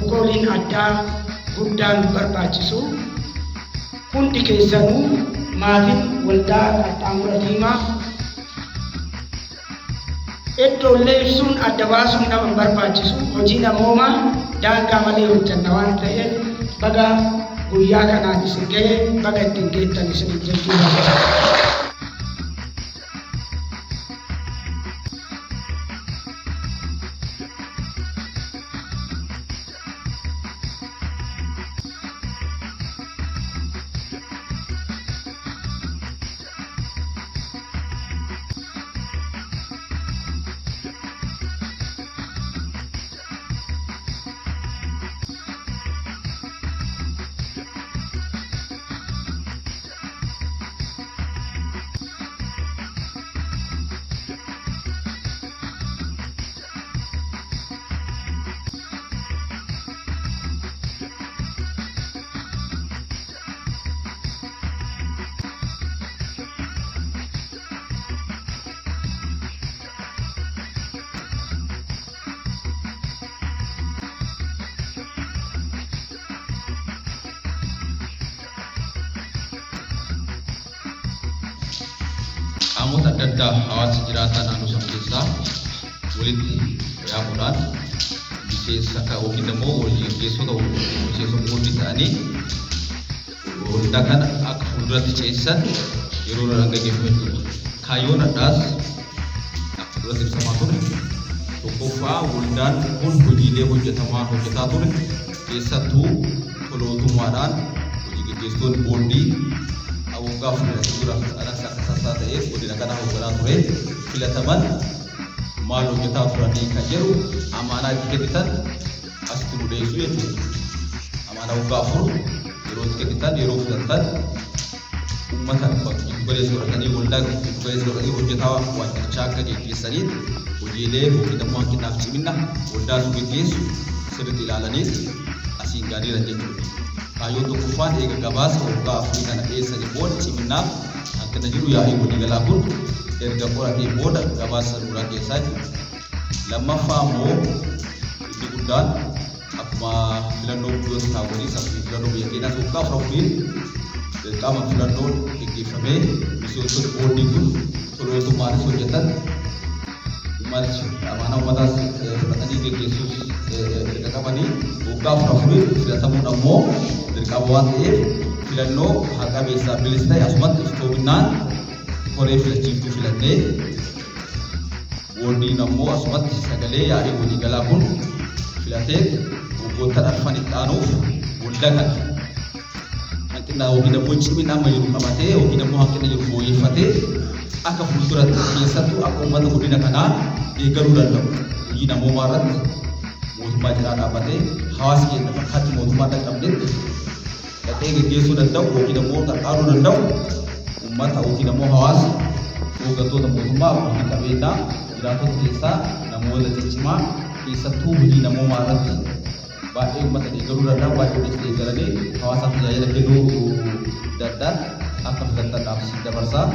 Bukooliin addaa guddaan barbaachisu hundi keessanuu maatiin waldaa qaxxaamura diimaa iddoolee ibsuun adda baasuun nama barbaachisu hojii namoomaa daangaa malee hojjanna waan ta'eef baga guyyaa kanaan isin ga'e baga ittiin geettan isin jechuudha. Qaamota adda addaa hawaasa jiraataa naannoo sana keessaa walitti yaamuudhaan miseensa yookiin immoo gaggeessota boordii ta'anii waldaa kana akka fuulduratti ceesisan yeroo dhaan gaggeeffamu jechuudha. Kaayyoon addaas akka duratti ibsamaa ture tokkoffaa waldaan kun hojiilee hojjetaa ture keessattuu tolootummaadhaan hojii gaggeessitoonni boordii waggaa fuulduraaf alas akka sassaa ta'ee godina kana hoogganaa ture filataman maal hojjetaa turanii kan jedhu amaanaa itti kennitan asitti mudheessu jechuudha. Amaanaa waggaa afur yeroo itti kennitan yeroo filatan uummata galeessa godhatanii waldaa galeessa godhatanii hojjetaa waajjirichaa akka gaggeessaniif hojiilee yookiin immoo hanqinaaf cimina waldaa sun gaggeessu sirriitti ilaalaniif asiin gaariidha jechuudha. Kaayyoon tokkoffaan eega gabaasa waggaa afurii kana dhiyeessanii booda ciminaaf hanqina jiru yaa'ii waliigalaa kun erga qoratee booda gabaasa duraa keessaa jiru. Lammaffaa immoo inni guddaan akkuma filannoo biyyoota taawwanii saffii filannoo biyya keenyaatti waggaa afuriin qaama filannoon gaggeeffamee miseensonni boordii kun tolootummaanis hojjetan amaanaa uummataas fudhatanii gaggeessuus erga qabanii waggaa afuriin filatamuun ammoo dirqama waan ta'eef filannoo haqa beessaa bilis ta'e asumatti iftoominaan koree filachiiftuu filannee boordiin ammoo asumatti sagalee yaa'ii waliigalaa kun filatee waggoota arfan itti aanuuf waldaa kana hanqina yookiin immoo cimina amma jiru qabatee yookiin immoo hanqina jiru fooyyeffatee akka fuulduratti keessattuu akka uummata guddina kanaa deeggaruu danda'u hojii namoomaa irratti mootummaa jiraa dhaabbatee hawaasa keenya fakkaatti mootummaa dhaqqabdetti dhaqee gaggeessuu danda'u yookiin immoo gargaaruu danda'u uummata yookiin immoo hawaasa hooggantoota mootummaa abbootii qabeenyaa jiraatota keessaa namoota ciccimaa keessattuu hojii namoomaa irratti baay'ee uummata deeggaruu danda'u baay'ee hojii deeggaranii hawaasaaf tajaajila kennuu danda'an akka filattan dhaabsisuu dabarsaa.